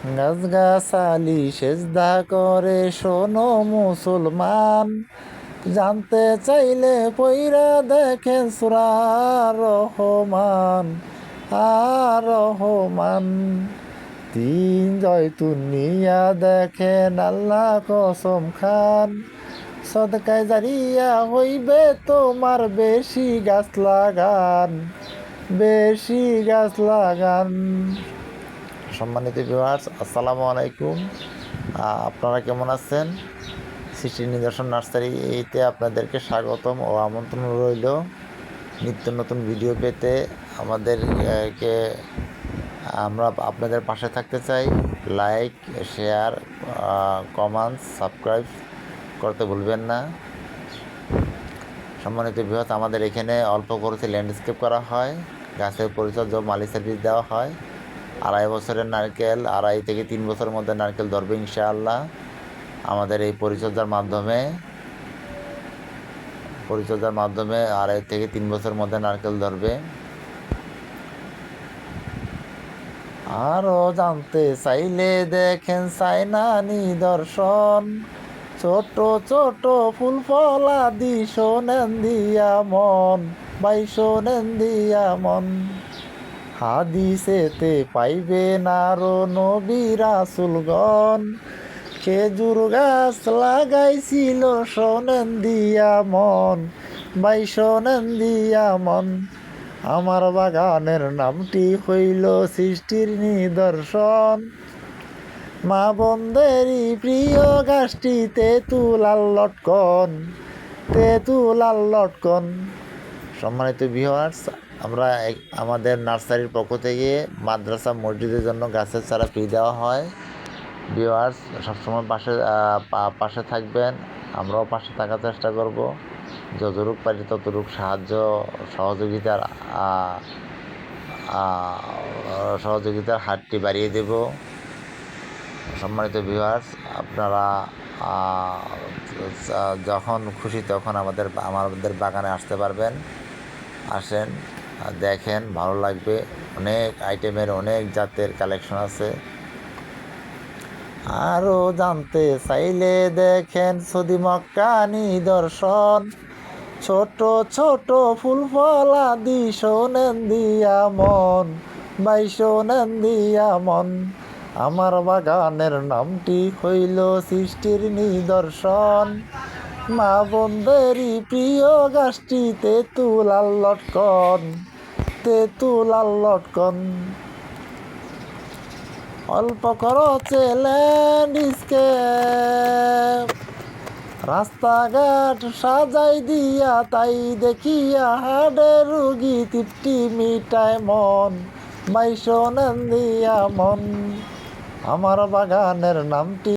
গাছগাছালি সেজদা করে শোনো মুসলমান, জানতে চাইলে পইরা দেখেন সূরা রহমান। রহমান তিন জয়তুন নিয়া দেখেন আল্লাহ কসম খান, সদকায় জারিয়া হইবে তোমার বেশি গাছ লাগান, বেশি গাছ লাগান। সম্মানিত ভিউয়ার্স, আসসালামু আলাইকুম। আপনারা কেমন আছেন? সৃষ্টি নিদর্শন নার্সারি এইতে আপনাদেরকে স্বাগতম ও আমন্ত্রণ রইল। নিত্য নতুন ভিডিও পেতে আমাদেরকে আমরা আপনাদের পাশে থাকতে চাই। লাইক, শেয়ার, কমেন্টস, সাবস্ক্রাইব করতে ভুলবেন না। সম্মানিত ভিউয়ার্স, আমাদের এখানে অল্প খরচে ল্যান্ডস্কেপ করা হয়, গাছের পরিচর্যা মালি সার্ভিস দেওয়া হয়। 2.5 বছরের নারকেল 2.5 থেকে 3 বছরের মধ্যে নারকেল ধরবে ইনশাআল্লাহ। আমাদের এই পরিচর্যার মাধ্যমে 2.5 থেকে 3 বছরের মধ্যে নারকেল ধরবে। আরও জানতে চাইলে দেখেন চায়না নিদর্শন, ছোট ছোট ফুল ফলাদি শোনেন দিয়া মন, ভাই শোনেন দিয়া মন। হাদিসেতে পাইবেন আরো নবী রাসূলগণ, খেজুর গাছ লাগাইছিল শোনেন দিয়া মন, ভাই শোনেন দিয়া মন। আমার বাগানের নামটি হইল সৃষ্টির নিদর্শন, মা বোনদেরই প্রিয় গাছটি তেঁতুল আর লটকন, তেঁতুল আর লটকন। সম্মানিত ভিউয়ার্স, আমরা আমাদের নার্সারির পক্ষ থেকে মাদ্রাসা মসজিদের জন্য গাছের চারা ফ্রি দেওয়া হয়। ভিউয়ার্স, সবসময় পাশে থাকবেন, আমরাও পাশে থাকার চেষ্টা করব। যতটুক পারি ততটুক সহযোগিতার হাতটি বাড়িয়ে দেব। সম্মানিত ভিউয়ার্স, আপনারা যখন খুশি তখন আমাদের বাগানে আসতে পারবেন। আসেন, দেখেন, ভালো লাগবে। অনেক আইটেমের অনেক জাতের কালেকশন আছে। আরও জানতে চাইলে দেখেন সৌদি মক্কা নিদর্শন, ছোট ছোট ফুল ফলাদি শোনেন দিয়া মন, ভাই শোনেন দিয়া মন। আমার বাগানের নামটি হইল সৃষ্টির নিদর্শন, মা বোনদেরই প্রিয় গাছটি তেঁতুল আর লটকন, তেঁতুল আর লটকন। অল্প খরচে ল্যান্ডস্কেপ, রাস্তাঘাট সাজাই দিয়া তাই দেখিয়া হাড়ে রুগী তৃপ্তি মিটায় মন, ভাই শোনেন দিয়া মন। আমার বাগানের নামটি